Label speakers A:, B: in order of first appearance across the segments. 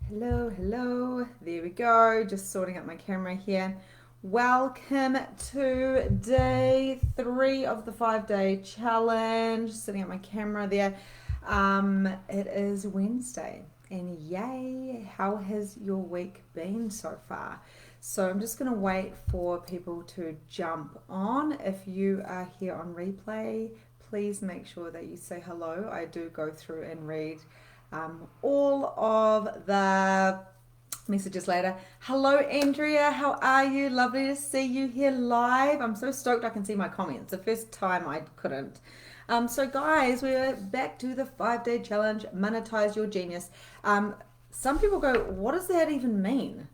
A: Hello, hello. There we go. Just sorting out my camera here. Welcome to day 3 of the 5-day challenge. Setting up my camera there. It is Wednesday, and yay, how has your week been so far? So I'm just going to wait for people to jump on. If you are here on replay, please make sure that you say hello. I do go through and read all of the messages later. Hello, Andrea. How are you? Lovely to see you here live. I'm so stoked I can see my comments. The first time I couldn't. So, guys, we're back to the 5-day challenge. Monetize your genius. Some people go, what does that even mean?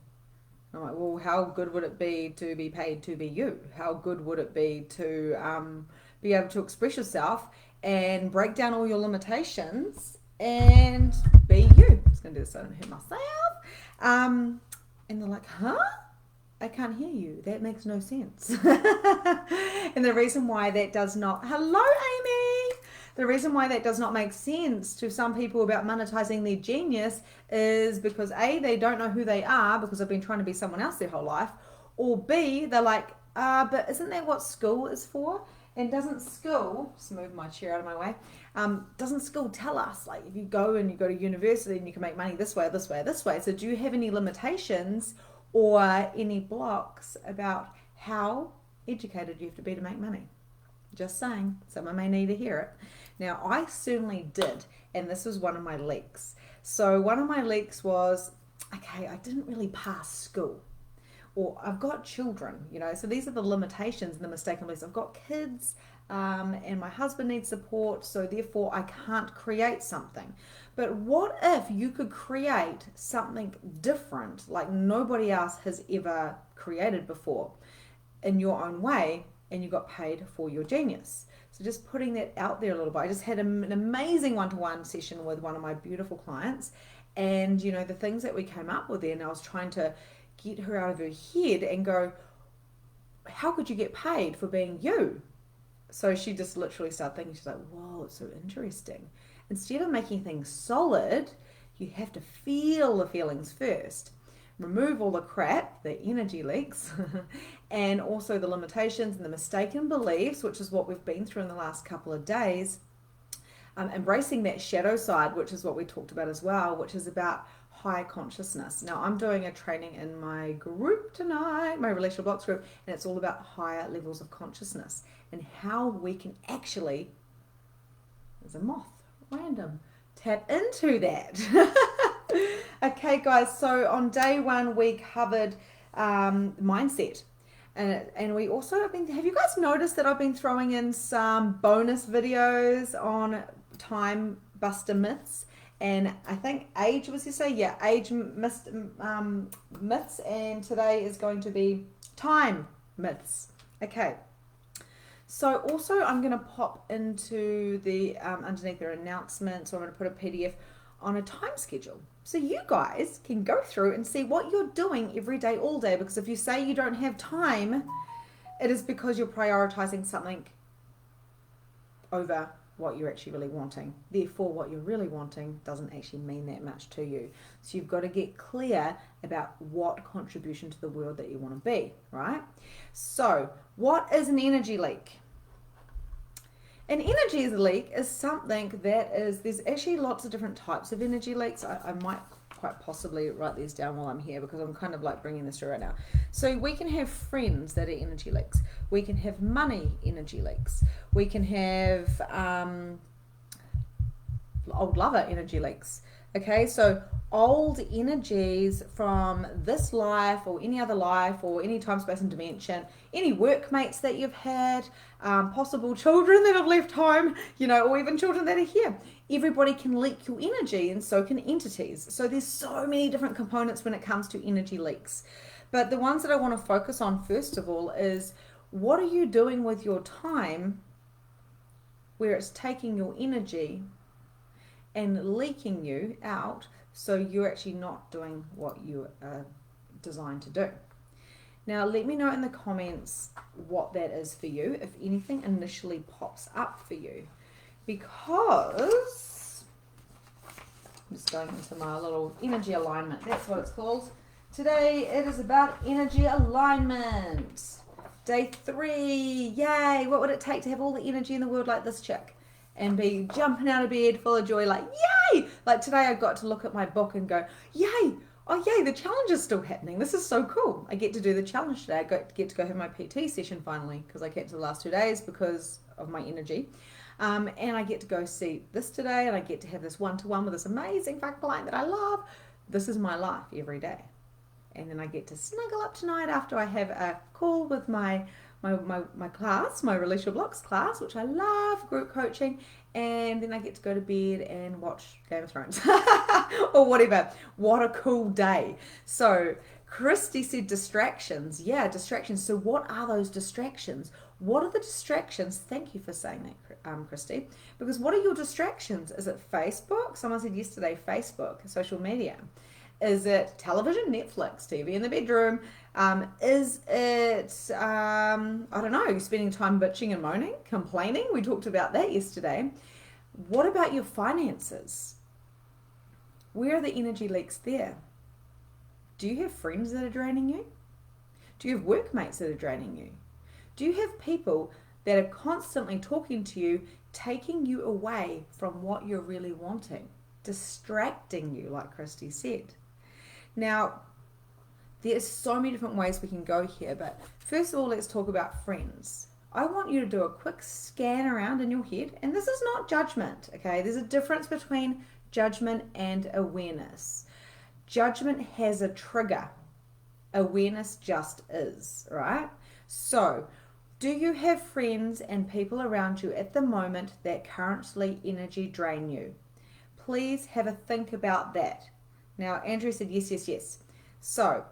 A: I'm like, well, how good would it be to be paid to be you? How good would it be to be able to express yourself and break down all your limitations and be you? I'm just going to do this so I don't hurt myself. And they're like, huh? I can't hear you. That makes no sense. And the reason why that does not, hello, Amy. The reason why that does not make sense to some people about monetizing their genius is because A, they don't know who they are because they've been trying to be someone else their whole life, or B, they're like, but isn't that what school is for? And doesn't school, just move my chair out of my way, doesn't school tell us, like, if you go to university and you can make money this way, this way, this way. So do you have any limitations or any blocks about how educated you have to be to make money? Just saying, someone may need to hear it. Now, I certainly did, and this was one of my leaks. So one of my leaks was, okay, I didn't really pass school, or I've got children, so these are the limitations and the mistaken beliefs. I've got kids, and my husband needs support, so therefore I can't create something. But what if you could create something different, like nobody else has ever created before, in your own way, and you got paid for your genius? So just putting that out there a little bit. I just had an amazing one-to-one session with one of my beautiful clients, and the things that we came up with there, and I was trying to get her out of her head and go, how could you get paid for being you? So she just literally started thinking, she's like, whoa, it's so interesting. Instead of making things solid, you have to feel the feelings first. Remove all the crap, the energy leaks, and also the limitations and the mistaken beliefs, which is what we've been through in the last couple of days. Embracing that shadow side, which is what we talked about as well, which is about high consciousness. Now, I'm doing a training in my group tonight, my Relational Blocks group, and it's all about higher levels of consciousness and how we can actually, there's a moth, random, tap into that. Okay, guys, so on day 1, we covered mindset. And we also have you guys noticed that I've been throwing in some bonus videos on time buster myths? And I think age was yesterday. Yeah, age myths. And today is going to be time myths. Okay. So also I'm going to pop into the underneath their announcement. So I'm going to put a PDF on a time schedule. So you guys can go through and see what you're doing every day, all day. Because if you say you don't have time, it is because you're prioritizing something over what you're actually really wanting. Therefore, what you're really wanting doesn't actually mean that much to you. So you've got to get clear about what contribution to the world that you want to be, right? So what is an energy leak? An energy leak is something that is, there's actually lots of different types of energy leaks. I might quite possibly write these down while I'm here because I'm kind of like bringing this through right now. So we can have friends that are energy leaks. We can have money energy leaks. We can have old lover energy leaks. Okay, so old energies from this life or any other life or any time, space and dimension, any workmates that you've had, possible children that have left home, or even children that are here. Everybody can leak your energy, and so can entities. So there's so many different components when it comes to energy leaks. But the ones that I want to focus on first of all is, what are you doing with your time where it's taking your energy and leaking you out, so you're actually not doing what you are designed to do. Now, let me know in the comments what that is for you, if anything initially pops up for you. Because I'm just going into my little energy alignment. That's what it's called. Today it is about energy alignment. Day 3. Yay! What would it take to have all the energy in the world like this chick? And be jumping out of bed full of joy, like, yay! Like today I got to look at my book and go, yay! Oh, yay, the challenge is still happening. This is so cool. I get to do the challenge today. I get to go have my PT session finally because I kept to the last 2 days because of my energy. And I get to go see this today, and I get to have this one-to-one with this amazing fucking client that I love. This is my life every day. And then I get to snuggle up tonight after I have a call with my class, my Release Your Blocks class, which I love, group coaching. And then I get to go to bed and watch Game of Thrones or whatever. What a cool day. So Christy said distractions. Yeah, distractions. So what are those distractions? What are the distractions? Thank you for saying that, Christy. Because what are your distractions? Is it Facebook? Someone said yesterday, Facebook, social media. Is it television, Netflix, TV in the bedroom? Is it, I don't know, spending time bitching and moaning, complaining? We talked about that yesterday. What about your finances? Where are the energy leaks there? Do you have friends that are draining you? Do you have workmates that are draining you? Do you have people that are constantly talking to you, taking you away from what you're really wanting, distracting you, like Christy said? Now, there's so many different ways we can go here, but first of all, let's talk about friends. I want you to do a quick scan around in your head, and this is not judgment, okay? There's a difference between judgment and awareness. Judgment has a trigger. Awareness just is, right? So, do you have friends and people around you at the moment that currently energy drain you? Please have a think about that. Now, Andrew said yes, yes, yes. So,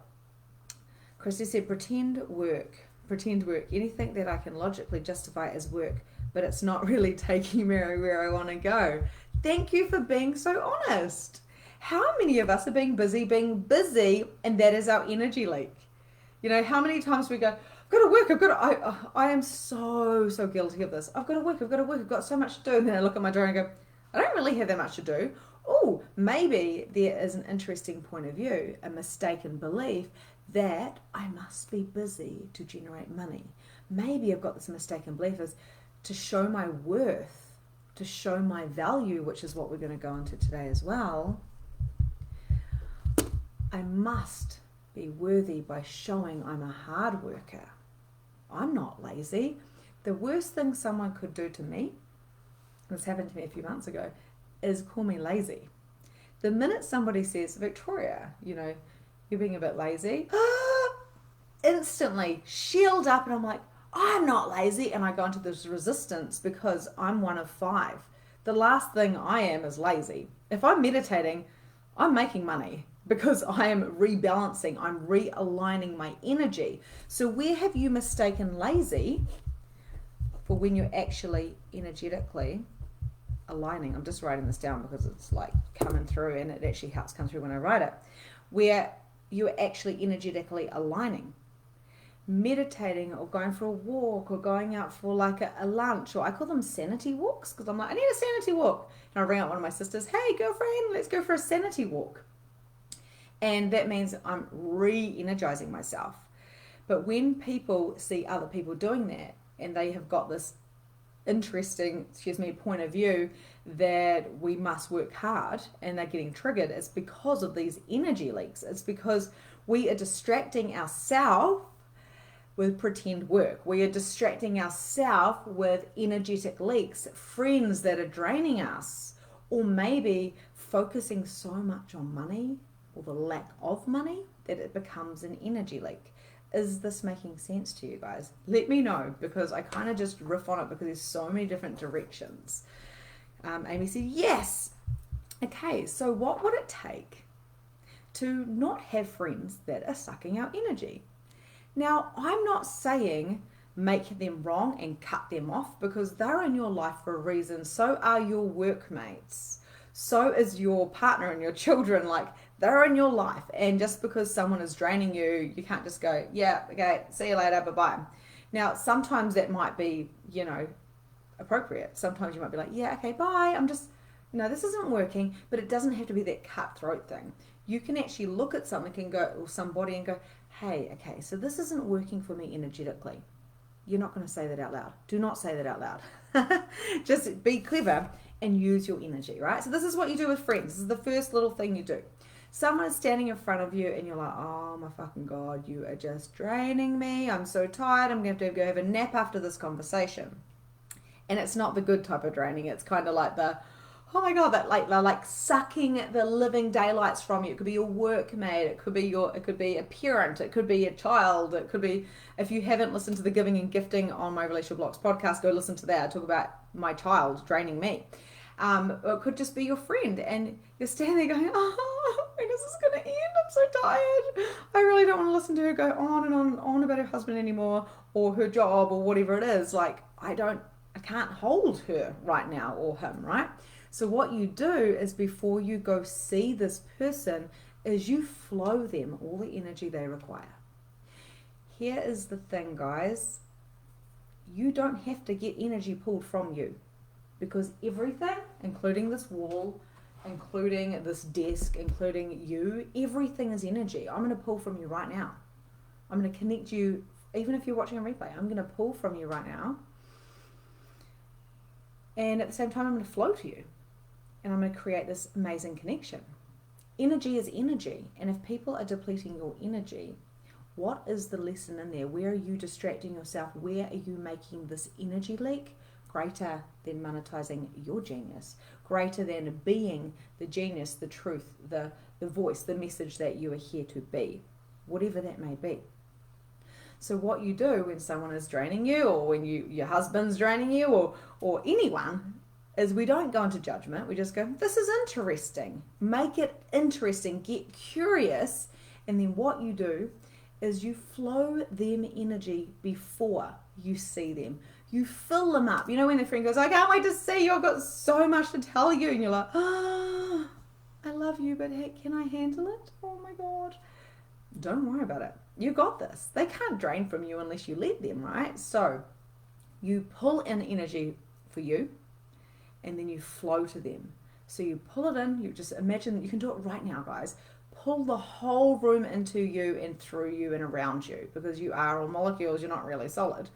A: Christy said pretend work. Pretend work. Anything that I can logically justify as work, but it's not really taking me where I want to go. Thank you for being so honest. How many of us are being busy, and that is our energy leak? You know, how many times we go, I've got to work, I am so guilty of this. I've got to work, I've got so much to do. And then I look at my diary and go, I don't really have that much to do. Oh, maybe there is an interesting point of view, a mistaken belief that I must be busy to generate money. Maybe I've got this mistaken belief is to show my worth, to show my value, which is what we're going to go into today as well. I must be worthy by showing I'm a hard worker. I'm not lazy. The worst thing someone could do to me, this happened to me a few months ago, is call me lazy. The minute somebody says, Victoria, you know, you're being a bit lazy, instantly shield up, and I'm like, I'm not lazy, and I go into this resistance because I'm one of 5. The last thing I am is lazy. If I'm meditating, I'm making money because I am rebalancing, I'm realigning my energy. So where have you mistaken lazy for when you're actually energetically aligning? I'm just writing this down because it's like coming through, and it actually helps come through when I write it. Where you're actually energetically aligning, meditating or going for a walk or going out for like a lunch, or I call them sanity walks because I'm like, I need a sanity walk. And I ring up one of my sisters, hey girlfriend, let's go for a sanity walk. And that means I'm re-energizing myself. But when people see other people doing that and they have got this interesting, point of view that we must work hard and they're getting triggered, it's because of these energy leaks. It's because we are distracting ourselves with pretend work. We are distracting ourselves with energetic leaks, friends that are draining us, or maybe focusing so much on money or the lack of money that it becomes an energy leak. Is this making sense to you guys? Let me know, because I kind of just riff on it because there's so many different directions. Amy said, yes. Okay, so what would it take to not have friends that are sucking our energy? Now, I'm not saying make them wrong and cut them off, because they're in your life for a reason. So are your workmates. So is your partner and your children. Like, they're in your life. And just because someone is draining you, you can't just go, yeah, okay, see you later, bye-bye. Now, sometimes that might be, appropriate. Sometimes you might be like, yeah, okay, bye. I'm just no, this isn't working, but it doesn't have to be that cutthroat thing. You can actually look at something and go, or somebody and go, hey, okay, so this isn't working for me energetically. You're not going to say that out loud. Do not say that out loud. Just be clever and use your energy, right? So this is what you do with friends. This is the first little thing you do. Someone is standing in front of you and you're like, oh my fucking God, you are just draining me. I'm so tired. I'm going to have to go have a nap after this conversation. And it's not the good type of draining. It's kind of like the, oh my God, that like sucking the living daylights from you. It could be your workmate, it could be a parent, it could be a child, it could be, if you haven't listened to the Giving and Gifting on my Relationship Blocks podcast, go listen to that. I talk about my child draining me. Or it could just be your friend, and you're standing there going, oh, when is this going to end? I'm so tired. I really don't want to listen to her go on and on about her husband anymore, or her job, or whatever it is. Like, I can't hold her right now, or him, right? So what you do is, before you go see this person, is you flow them all the energy they require. Here is the thing, guys. You don't have to get energy pulled from you, because everything, including this wall, including this desk, including you, everything is energy. I'm going to pull from you right now. I'm going to connect you, even if you're watching a replay. I'm going to pull from you right now. And at the same time, I'm going to flow to you. And I'm going to create this amazing connection. Energy is energy. And if people are depleting your energy, what is the lesson in there? Where are you distracting yourself? Where are you making this energy leak greater than monetizing your genius? Greater than being the genius, the truth, the voice, the message that you are here to be. Whatever that may be. So what you do when someone is draining you, or when your husband's draining you, or anyone, is we don't go into judgment. We just go, this is interesting. Make it interesting. Get curious. And then what you do is you flow them energy before you see them. You fill them up. You know, when a friend goes, I can't wait to see you. I've got so much to tell you. And you're like, oh, I love you, but hey, can I handle it? Oh my God. Don't worry about it. You got this. They can't drain from you unless you let them, right? So you pull in energy for you, and then you flow to them. So you pull it in, you just imagine, you can do it right now, guys. Pull the whole room into you and through you and around you, because you are all molecules, you're not really solid.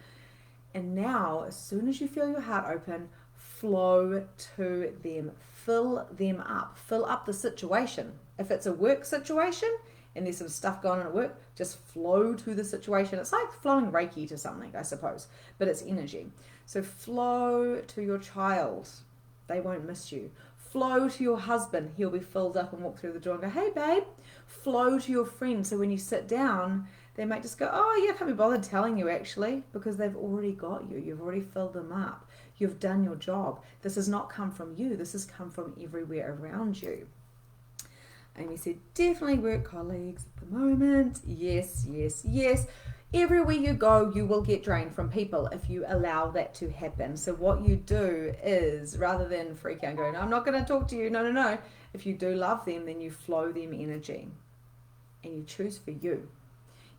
A: And now, as soon as you feel your heart open, flow to them. Fill them up. Fill up the situation. If it's a work situation and there's some stuff going on at work, just flow to the situation. It's like flowing Reiki to something, I suppose, but it's energy. So flow to your child. They won't miss you. Flow to your husband. He'll be filled up and walk through the door and go, hey, babe. Flow to your friend. So when you sit down, they might just go, oh, yeah, I can't be bothered telling you, actually, because they've already got you. You've already filled them up. You've done your job. This has not come from you. This has come from everywhere around you. Amy said, definitely work colleagues at the moment. Yes, yes, yes. Everywhere you go, you will get drained from people if you allow that to happen. So what you do is, rather than freak out and go, no, I'm not going to talk to you. No, no, no. If you do love them, then you flow them energy. And you choose for you.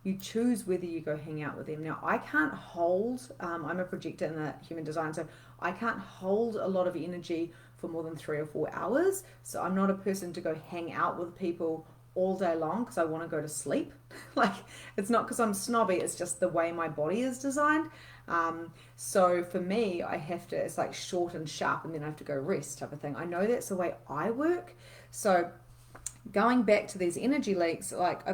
A: You choose whether you go hang out with them. Now, I can't hold, I'm a projector in the human design, so I can't hold a lot of energy for more than 3 or 4 hours. So I'm not a person to go hang out with people all day long because I want to go to sleep. Like, it's not because I'm snobby, it's just the way my body is designed. So for me, I have to, it's like short and sharp, and then I have to go rest type of thing. I know that's the way I work. So going back to these energy leaks, like I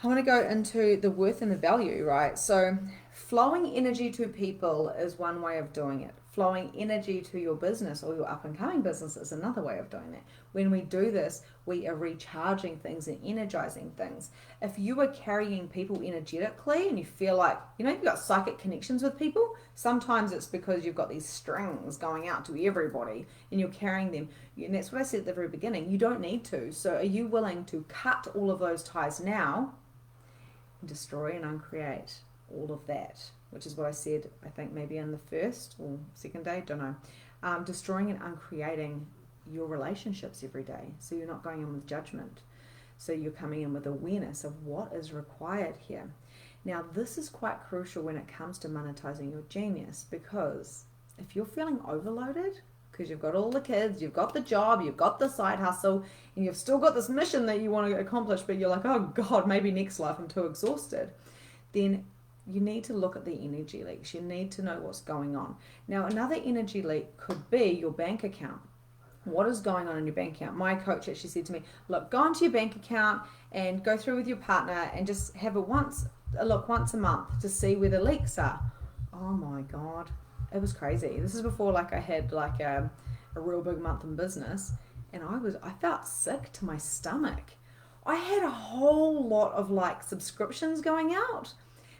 A: want to go into the worth and the value, right? So flowing energy to people is one way of doing it. Flowing energy to your business or your up and coming business is another way of doing that. When we do this, we are recharging things and energizing things. If you are carrying people energetically and you feel like, you know, you've got psychic connections with people, sometimes it's because you've got these strings going out to everybody and you're carrying them. And that's what I said at the very beginning. You don't need to. So are you willing to cut all of those ties now and destroy and uncreate all of that? Which is what I said, I think maybe in the first or second day, don't know. Destroying and uncreating your relationships every day. So you're not going in with judgment. So you're coming in with awareness of what is required here. Now, this is quite crucial when it comes to monetizing your genius, because if you're feeling overloaded, because you've got all the kids, you've got the job, you've got the side hustle, and you've still got this mission that you want to accomplish, but you're like, oh God, maybe next life I'm too exhausted, then you need to look at the energy leaks. You need to know what's going on. Now, another energy leak could be your bank account. What is going on in your bank account? My coach actually said to me, look, go into your bank account and go through with your partner and just have a look once a month to see where the leaks are. Oh my God. It was crazy. This is before like I had like a real big month in business, and I felt sick to my stomach. I had a whole lot of like subscriptions going out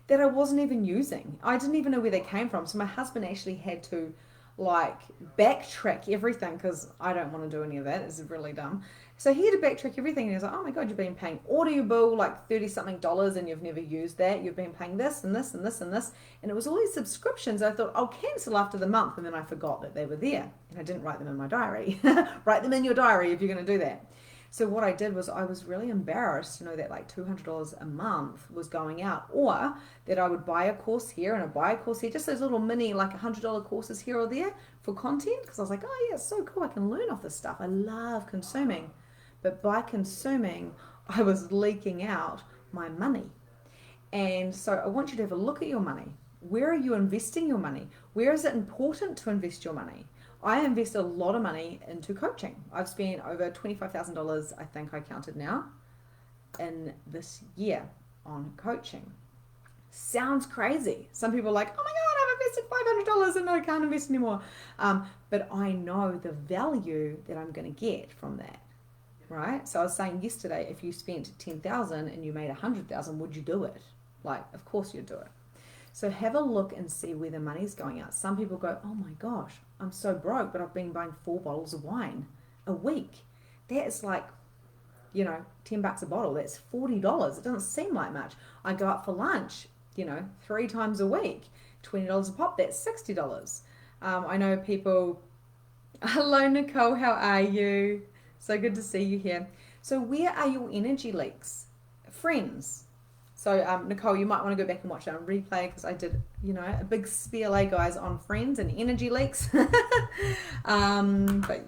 A: that I wasn't even using. I didn't even know where they came from. So my husband actually had to like backtrack everything, because I don't want to do any of that. It's really dumb. So he had to backtrack everything, and he was like, oh my God, you've been paying Audible like $30-something and you've never used that. You've been paying this and this and this and this. And it was all these subscriptions. I thought, I'll cancel after the month, and then I forgot that they were there. And I didn't write them in my diary. Write them in your diary if you're going to do that. So what I did was I was really embarrassed to know that like $200 a month was going out, or that I would buy a course here and I'd buy a course here, just those little mini like $100 courses here or there for content, because I was like, oh yeah, it's so cool, I can learn off this stuff. I love consuming. But by consuming, I was leaking out my money. And so I want you to have a look at your money. Where are you investing your money? Where is it important to invest your money? I invest a lot of money into coaching. I've spent over $25,000, I think I counted now, in this year on coaching. Sounds crazy. Some people are like, oh my God, I've invested $500 and I can't invest anymore. But I know the value that I'm going to get from that, right? So I was saying yesterday, if you spent $10,000 and you made $100,000, would you do it? Like, of course you'd do it. So have a look and see where the money's going out. Some people go, oh my gosh, I'm so broke, but I've been buying 4 bottles of wine a week. That is like, $10 a bottle. That's $40. It doesn't seem like much. I go out for lunch, 3 times a week, $20 a pop. That's $60. I know people. Hello, Nicole. How are you? So good to see you here. So where are your energy leaks? Friends. So, Nicole, you might want to go back and watch that on replay, because I did, a big SPLA, guys, on friends and energy leaks. But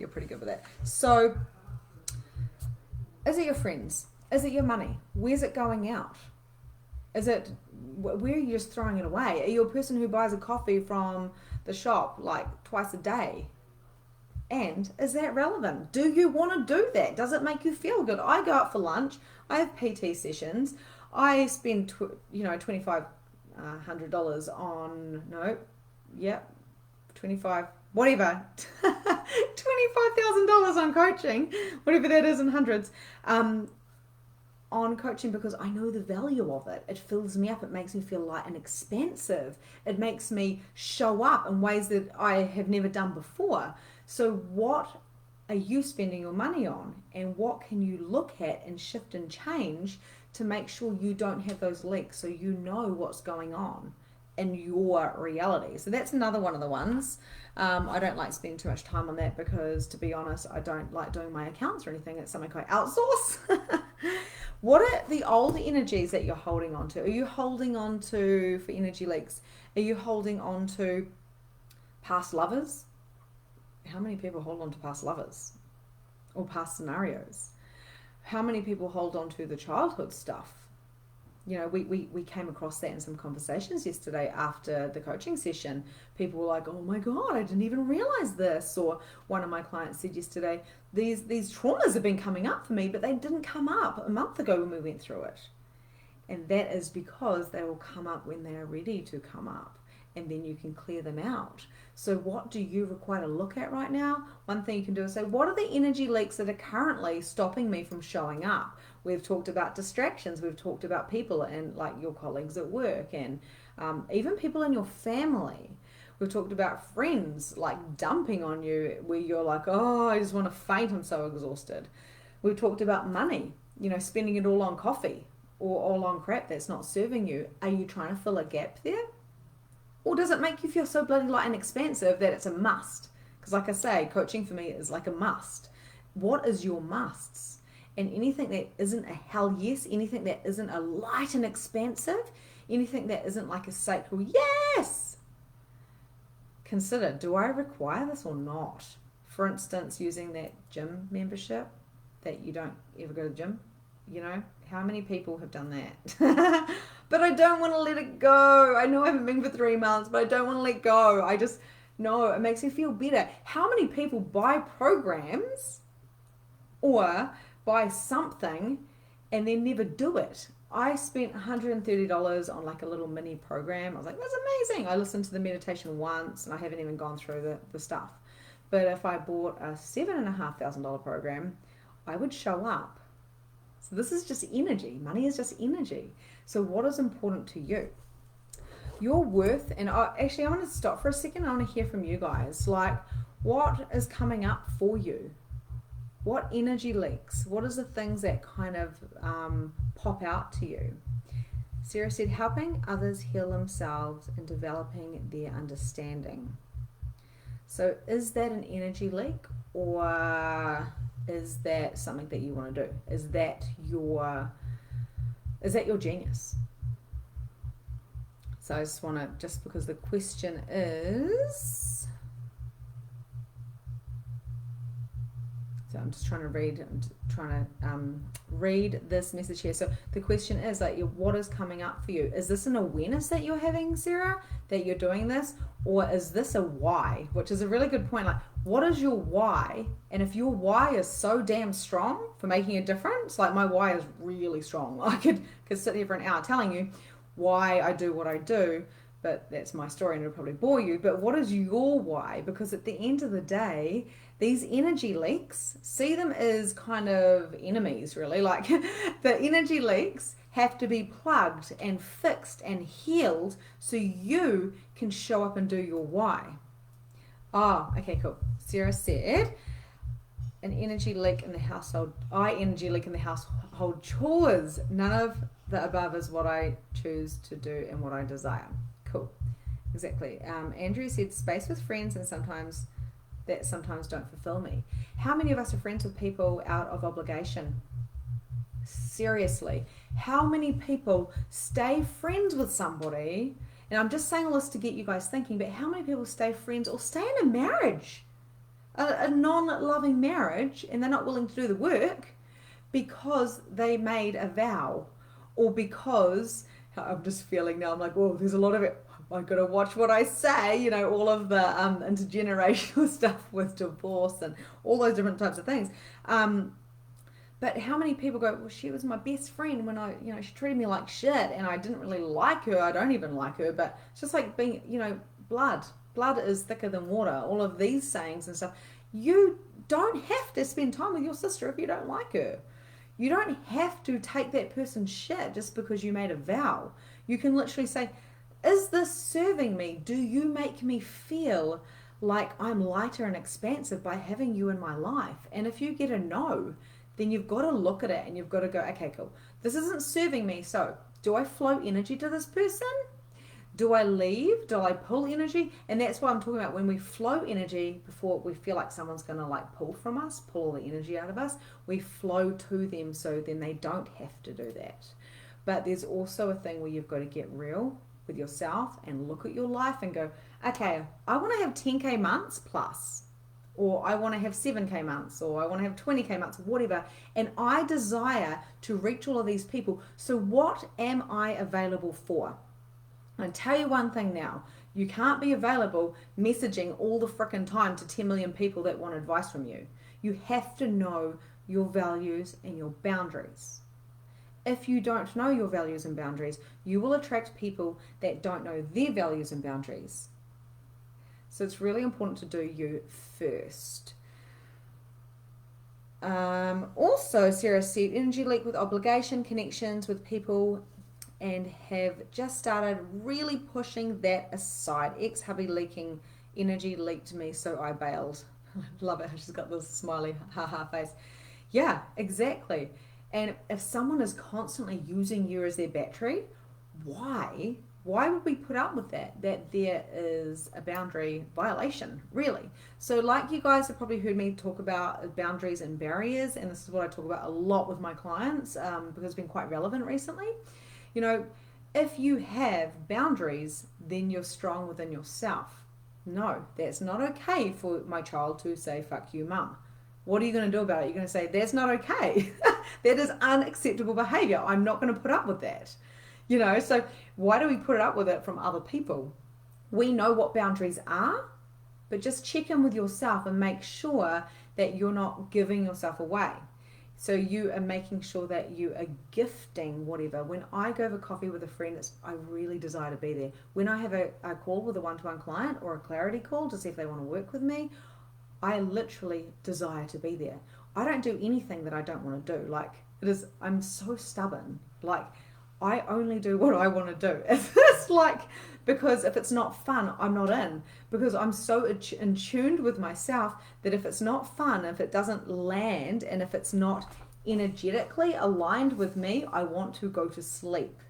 A: you're pretty good with that. So, is it your friends? Is it your money? Where's it going out? Where are you just throwing it away? Are you a person who buys a coffee from the shop like twice a day? And is that relevant? Do you want to do that? Does it make you feel good? I go out for lunch. I have PT sessions. I spend, $2,500 on, 25, whatever, $25,000 on coaching, whatever that is in hundreds, on coaching, because I know the value of it. It fills me up. It makes me feel light and expansive. It makes me show up in ways that I have never done before. So what are you spending your money on, and what can you look at and shift and change to make sure you don't have those leaks, so you know what's going on in your reality? So that's another one of the ones. I don't like spending too much time on that, because, to be honest, I don't like doing my accounts or anything. It's something I outsource. What are the old energies that you're holding on to? Are you holding on to, for energy leaks, are you holding on to past lovers? How many people hold on to past lovers or past scenarios? How many people hold on to the childhood stuff? We came across that in some conversations yesterday after the coaching session. People were like, oh my God, I didn't even realize this. Or one of my clients said yesterday, these traumas have been coming up for me, but they didn't come up a month ago when we went through it. And that is because they will come up when they are ready to come up, and then you can clear them out. So what do you require to look at right now? One thing you can do is say, what are the energy leaks that are currently stopping me from showing up? We've talked about distractions. We've talked about people and like your colleagues at work, and even people in your family. We've talked about friends like dumping on you, where you're like, oh, I just want to faint, I'm so exhausted. We've talked about money, spending it all on coffee or all on crap that's not serving you. Are you trying to fill a gap there? Or does it make you feel so bloody light and expansive that it's a must? Because like I say, coaching for me is like a must. What is your musts? And anything that isn't a hell yes, anything that isn't a light and expansive, anything that isn't like a sacral yes, consider, do I require this or not? For instance, using that gym membership that you don't ever go to the gym. How many people have done that? But I don't want to let it go. I know I haven't been for 3 months, but I don't want to let go. I just, no, it makes me feel better. How many people buy programs or buy something and then never do it? I spent $130 on like a little mini program. I was like, that's amazing. I listened to the meditation once and I haven't even gone through the stuff. But if I bought a $7,500 program, I would show up. So this is just energy. Money is just energy. So what is important to you? Your worth, and actually I want to stop for a second. I want to hear from you guys. Like, what is coming up for you? What energy leaks? What is the things that kind of pop out to you? Sarah said, helping others heal themselves and developing their understanding. So is that an energy leak, or is that something that you want to do? Is that your genius? So I just want to, just because the question is, so I'm just trying to read this message here. So the question is like, what is coming up for you? Is this an awareness that you're having, Sarah, that you're doing this? Or is this a why? Which is a really good point. Like, what is your why? And if your why is so damn strong for making a difference, like my why is really strong. I could sit here for an hour telling you why I do what I do, but that's my story and it'll probably bore you. But what is your why? Because at the end of the day, these energy leaks, see them as kind of enemies, really. Like the energy leaks have to be plugged and fixed and healed so you can show up and do your why. Oh, okay, cool. Sarah said, an energy leak in the household. Energy leak in the household chores. None of the above is what I choose to do and what I desire. Cool. Exactly. Andrew said, space with friends and sometimes don't fulfill me. How many of us are friends with people out of obligation? Seriously. How many people stay friends with somebody? And I'm just saying all this to get you guys thinking, but how many people stay friends or stay in a marriage, a non-loving marriage, and they're not willing to do the work because they made a vow, or because, I'm just feeling now, I'm like, oh, there's a lot of it. I've got to watch what I say, all of the intergenerational stuff with divorce and all those different types of things. But how many people go, well, she was my best friend when she treated me like shit and I didn't really like her. I don't even like her, but it's just like being, blood. Blood is thicker than water. All of these sayings and stuff. You don't have to spend time with your sister if you don't like her. You don't have to take that person's shit just because you made a vow. You can literally say, is this serving me? Do you make me feel like I'm lighter and expansive by having you in my life? And if you get a no, then you've got to look at it and you've got to go, okay, cool. This isn't serving me. So do I flow energy to this person? Do I leave? Do I pull energy? And that's why I'm talking about when we flow energy before we feel like someone's going to like pull from us, pull all the energy out of us, we flow to them so then they don't have to do that. But there's also a thing where you've got to get real with yourself and look at your life and go, okay, I want to have 10K months plus. Or I want to have 7K months, or I want to have 20K months, whatever. And I desire to reach all of these people. So what am I available for? I'll tell you one thing now. You can't be available messaging all the frickin' time to 10 million people that want advice from you. You have to know your values and your boundaries. If you don't know your values and boundaries, you will attract people that don't know their values and boundaries. So it's really important to do you first. Also, Sarah said, energy leak with obligation, connections with people, and have just started really pushing that aside. Ex-hubby leaking, energy leaked me, so I bailed. Love it. She's got this smiley ha-ha face. Yeah, exactly. And if someone is constantly using you as their battery, why would we put up with that? That there is a boundary violation, really. So like you guys have probably heard me talk about boundaries and barriers, and this is what I talk about a lot with my clients because it's been quite relevant recently. If you have boundaries, then you're strong within yourself. No, that's not okay for my child to say, fuck you, mum. What are you going to do about it? You're going to say, that's not okay. That is unacceptable behavior. I'm not going to put up with that. So why do we put up with it from other people? We know what boundaries are, but just check in with yourself and make sure that you're not giving yourself away. So you are making sure that you are gifting whatever. When I go over coffee with a friend, I really desire to be there. When I have a call with a one-to-one client or a clarity call to see if they want to work with me, I literally desire to be there. I don't do anything that I don't want to do. I'm so stubborn. I only do what I want to do. It's because if it's not fun, I'm not in. Because I'm so in tuned with myself that if it's not fun, if it doesn't land, and if it's not energetically aligned with me, I want to go to sleep.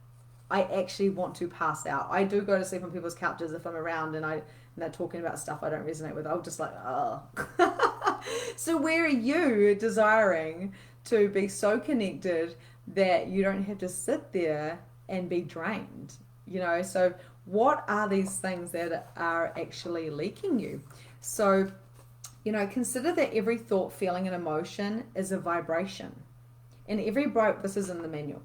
A: I actually want to pass out. I do go to sleep on people's couches if I'm around and they're talking about stuff I don't resonate with. I'm just like, oh. So where are you desiring to be so connected that you don't have to sit there and be drained? So what are these things that are actually leaking you? So, consider that every thought, feeling, and emotion is a vibration. And this is in the manual.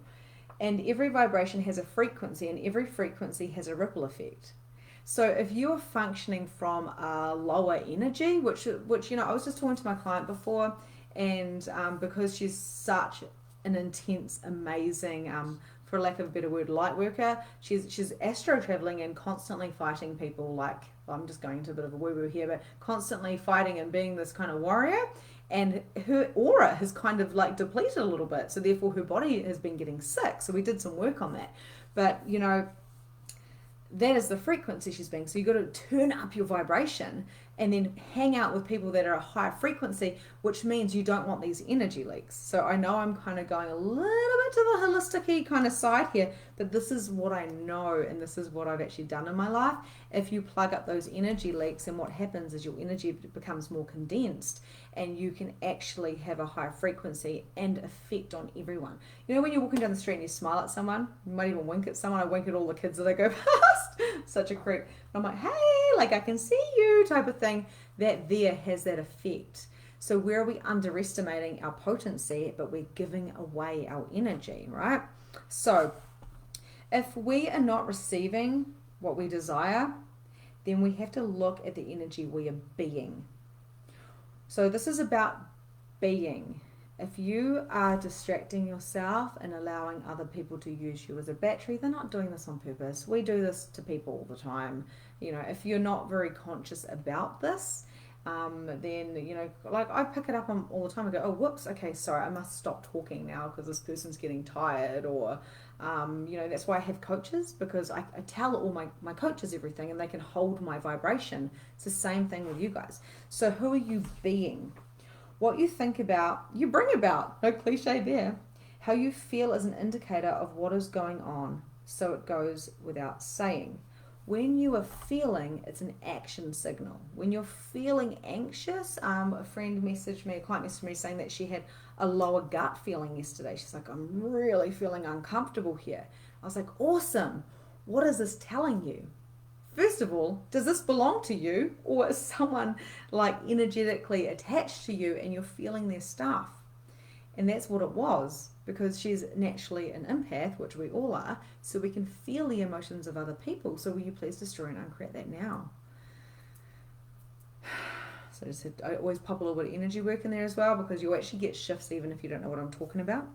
A: And every vibration has a frequency, and every frequency has a ripple effect. So if you're functioning from a lower energy, which I was just talking to my client before, and because she's such an intense, amazing, for lack of a better word, light worker, she's astro traveling and constantly fighting people. I'm just going into a bit of a woo-woo here, but constantly fighting and being this kind of warrior. And her aura has kind of depleted a little bit. So therefore her body has been getting sick. So we did some work on that. But, that is the frequency she's being. So you've got to turn up your vibration and then hang out with people that are a higher frequency, which means you don't want these energy leaks. So I know I'm kind of going a little bit to the holistic-y kind of side here, but this is what I know and this is what I've actually done in my life. If you plug up those energy leaks, and what happens is your energy becomes more condensed and you can actually have a higher frequency and effect on everyone. When you're walking down the street and you smile at someone, you might even wink at someone. I wink at all the kids that I go past. Such a creep. I'm like, hey, I can see you type of thing. That there has that effect. So where are we underestimating our potency, but we're giving away our energy, right? So if we are not receiving what we desire, then we have to look at the energy we are being. So this is about being. If you are distracting yourself and allowing other people to use you as a battery, they're not doing this on purpose. We do this to people all the time. If you're not very conscious about this, then, I pick it up on all the time and go, oh, whoops, okay, sorry, I must stop talking now because this person's getting tired. Or, that's why I have coaches, because I tell all my coaches everything and they can hold my vibration. It's the same thing with you guys. So who are you being? What you think about, you bring about. No cliche there. How you feel is an indicator of what is going on, so it goes without saying. When you are feeling, it's an action signal. When you're feeling anxious, a client messaged me saying that she had a lower gut feeling yesterday. She's like, I'm really feeling uncomfortable here. I was like, awesome. What is this telling you? First of all, does this belong to you, or is someone energetically attached to you and you're feeling their stuff? And that's what it was, because she's naturally an empath, which we all are, so we can feel the emotions of other people. So will you please destroy and uncreate that now? So I always pop a little bit of energy work in there as well, because you actually get shifts even if you don't know what I'm talking about.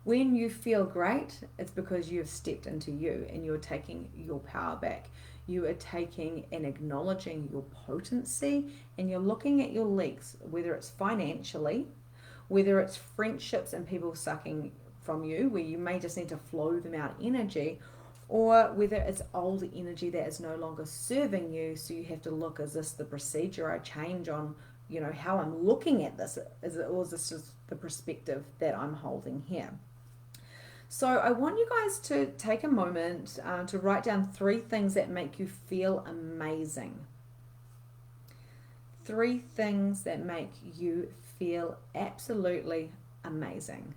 A: When you feel great, it's because you have stepped into you and you're taking your power back. You are taking and acknowledging your potency, and you're looking at your leaks, whether it's financially, whether it's friendships and people sucking from you, where you may just need to flow them out energy, or whether it's old energy that is no longer serving you, so you have to look, is this the procedure I change on, how I'm looking at this, or is this just the perspective that I'm holding here? So I want you guys to take a moment to write down 3 things that make you feel amazing. 3 things that make you feel absolutely amazing.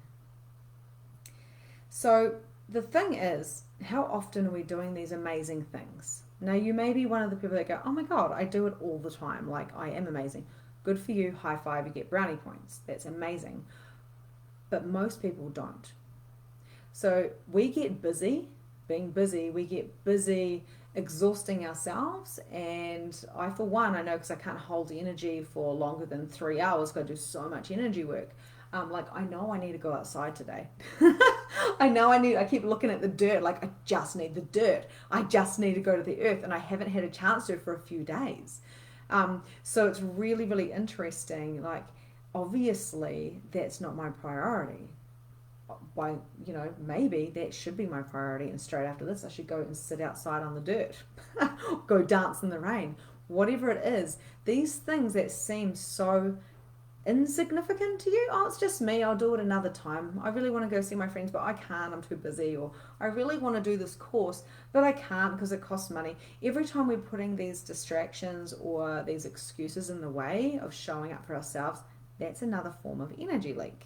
A: So the thing is, how often are we doing these amazing things? Now, you may be one of the people that go, oh my God, I do it all the time. Like, I am amazing. Good for you. High five. You get brownie points. That's amazing. But most people don't. So we get busy, being busy, we get busy exhausting ourselves. And I, for one, I know because I can't hold energy for longer than 3 hours because I do so much energy work. Like, I know I need to go outside today. I keep looking at the dirt, like, I just need the dirt. I just need to go to the earth, and I haven't had a chance to for a few days. So it's really, really interesting. Like, obviously, that's not my priority. By, maybe that should be my priority, and straight after this I should go and sit outside on the dirt. Go dance in the rain, whatever it is. These things that seem so insignificant to you, oh, it's just me, I'll do it another time. I really want to go see my friends but I can't, I'm too busy. Or I really want to do this course but I can't because it costs money. Every time we're putting these distractions or these excuses in the way of showing up for ourselves, that's another form of energy leak,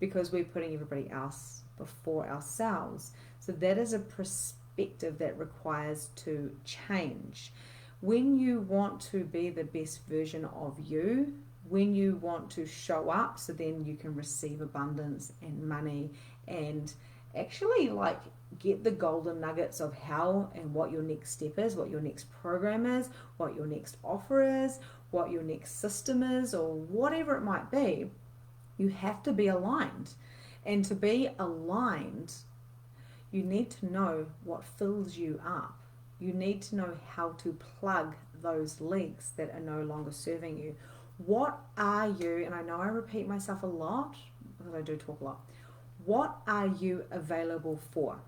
A: because we're putting everybody else before ourselves. So that is a perspective that requires to change. When you want to be the best version of you, when you want to show up so then you can receive abundance and money and actually like get the golden nuggets of how and what your next step is, what your next program is, what your next offer is, what your next system is, or whatever it might be, you have to be aligned. And to be aligned, you need to know what fills you up. You need to know how to plug those leaks that are no longer serving you. What are you, and I know I repeat myself a lot because I do talk a lot, what are you available for?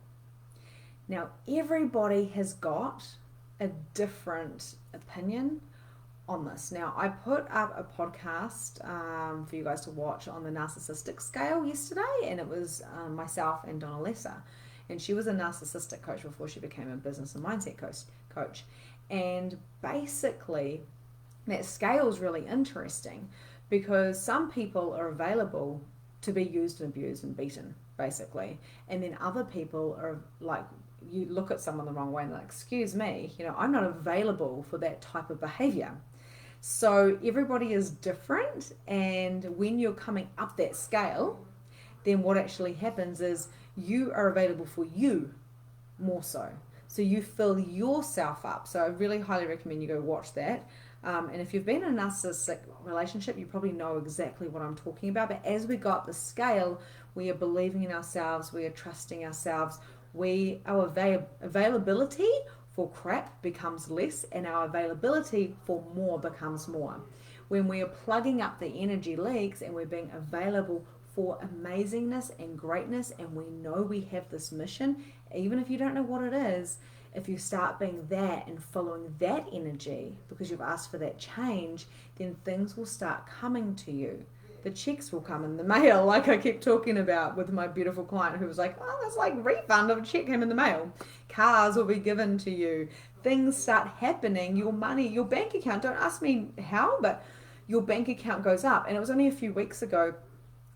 A: Now, everybody has got a different opinion on this. Now, I put up a podcast for you guys to watch on the narcissistic scale yesterday, and it was myself and Donna Lesser. And she was a narcissistic coach before she became a business and mindset coach. And basically, that scale is really interesting because some people are available to be used and abused and beaten, basically. And then other people are like, you look at someone the wrong way and like, excuse me, I'm not available for that type of behavior. So everybody is different. And when you're coming up that scale, then what actually happens is you are available for you more so. So you fill yourself up. So I really highly recommend you go watch that. And if you've been in a narcissistic relationship, you probably know exactly what I'm talking about. But as we go up the scale, we are believing in ourselves, we are trusting ourselves, our availability for crap becomes less, and our availability for more becomes more. When we are plugging up the energy leaks and we're being available for amazingness and greatness, and we know we have this mission, even if you don't know what it is, if you start being that and following that energy because you've asked for that change, then things will start coming to you. The checks will come in the mail, like I kept talking about with my beautiful client who was like, oh, that's like refund of a check came in the mail. Cars will be given to you. Things start happening. Your money, your bank account, don't ask me how, but your bank account goes up. And it was only a few weeks ago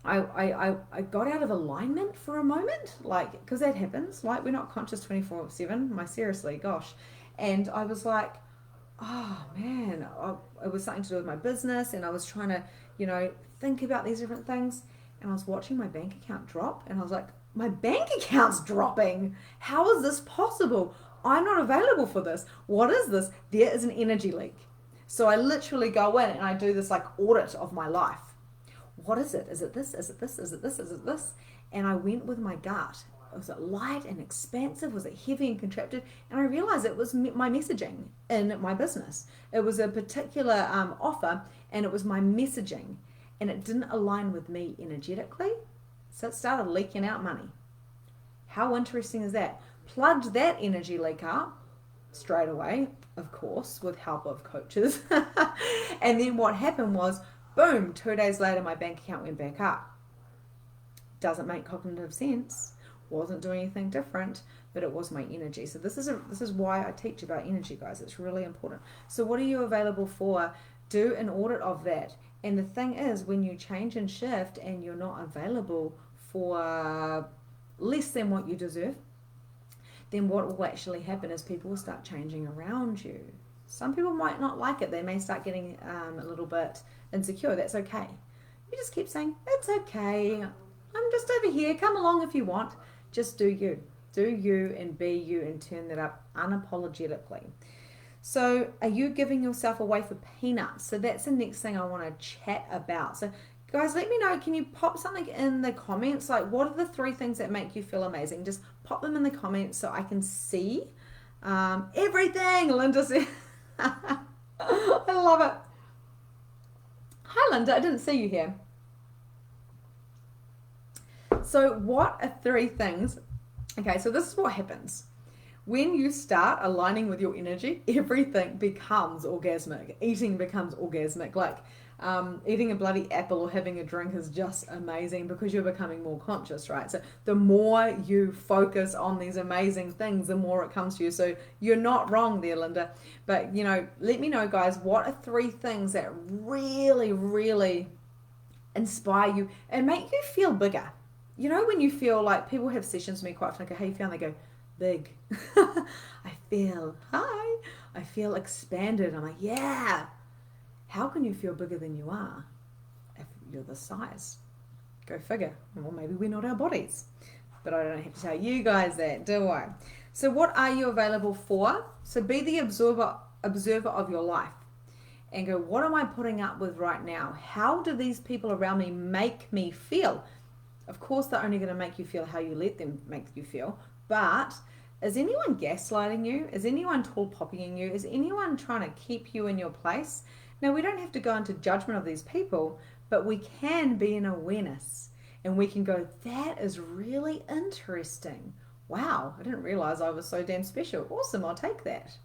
A: I got out of alignment for a moment, like, because that happens, like, we're not conscious 24/7, seriously, gosh. And I was like, oh man, it was something to do with my business, and I was trying to, think about these different things, and I was watching my bank account drop, and I was like, my bank account's dropping. How is this possible? I'm not available for this. What is this? There is an energy leak. So I literally go in and I do this like audit of my life. What is it? Is it this? Is it this? Is it this? Is it this? And I went with my gut. Was it light and expansive? Was it heavy and contracted? And I realized it was my messaging in my business. It was a particular offer, and it was my messaging, and it didn't align with me energetically. So it started leaking out money. How interesting is that? Plugged that energy leak up straight away, of course, with help of coaches. And then what happened was, boom, 2 days later, my bank account went back up. Doesn't make cognitive sense. Wasn't doing anything different, but it was my energy. So this is why I teach about energy, guys. It's really important. So what are you available for? Do an audit of that. And the thing is, when you change and shift and you're not available for less than what you deserve, then what will actually happen is people will start changing around you. Some people might not like it. They may start getting a little bit insecure. That's okay. You just keep saying, it's okay. I'm just over here. Come along if you want. Just do you. Do you and be you and turn that up unapologetically. So are you giving yourself away for peanuts? So that's the next thing I want to chat about. So guys, let me know. Can you pop something in the comments? Like, what are the 3 things that make you feel amazing? Just pop them in the comments so I can see everything. Linda said. I love it. Hi, Linda. I didn't see you here. So what are 3 things? Okay, so this is what happens. When you start aligning with your energy, everything becomes orgasmic. Eating becomes orgasmic. Like eating a bloody apple or having a drink is just amazing because you're becoming more conscious, right? So the more you focus on these amazing things, the more it comes to you. So you're not wrong there, Linda. But, you know, let me know, guys, what are 3 things that really, really inspire you and make you feel bigger? You know, when you feel like people have sessions with me quite often, I go, how you feeling? They go, big. I feel expanded. I'm like, yeah. How can you feel bigger than you are if you're this size? Go figure. Well, maybe we're not our bodies. But I don't have to tell you guys that, do I? So what are you available for? So be the observer of your life and go, what am I putting up with right now? How do these people around me make me feel? Of course, they're only going to make you feel how you let them make you feel. But is anyone gaslighting you? Is anyone tall poppying you? Is anyone trying to keep you in your place? Now, we don't have to go into judgment of these people, but we can be in awareness. And we can go, that is really interesting. Wow, I didn't realize I was so damn special. Awesome, I'll take that.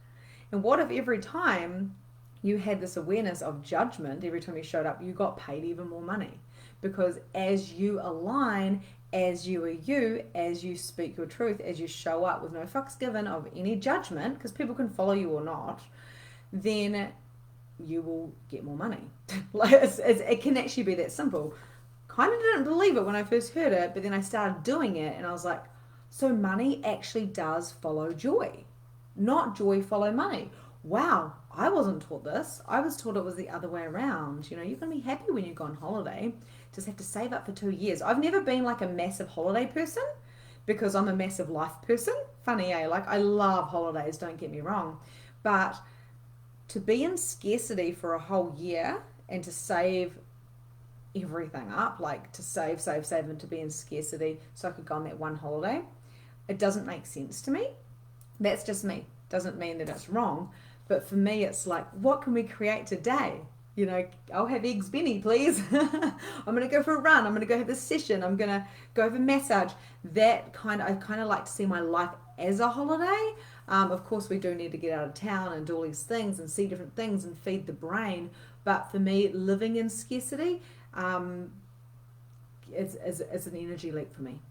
A: And what if every time you had this awareness of judgment, every time you showed up, you got paid even more money? Because as you align, as you are you, as you speak your truth, as you show up with no fucks given of any judgment, because people can follow you or not, then you will get more money. Like it can actually be that simple. Kind of didn't believe it when I first heard it, but then I started doing it and I was like, so money actually does follow joy, not joy follow money. Wow, I wasn't taught this. I was taught it was the other way around. You know, you're going to be happy when you go on holiday. Just have to save up for 2 years. I've never been like a massive holiday person because I'm a massive life person. Funny, eh? Like, I love holidays, don't get me wrong. But to be in scarcity for a whole year and to save everything up, like to save and to be in scarcity so I could go on that one holiday, it doesn't make sense to me. That's just me. Doesn't mean that it's wrong. But for me, it's like, what can we create today? You know, I'll have eggs Benny, please. I'm going to go for a run. I'm going to go have a session. I'm going to go have a massage. I kind of like to see my life as a holiday. Of course, we do need to get out of town and do all these things and see different things and feed the brain. But for me, living in scarcity is an energy leak for me.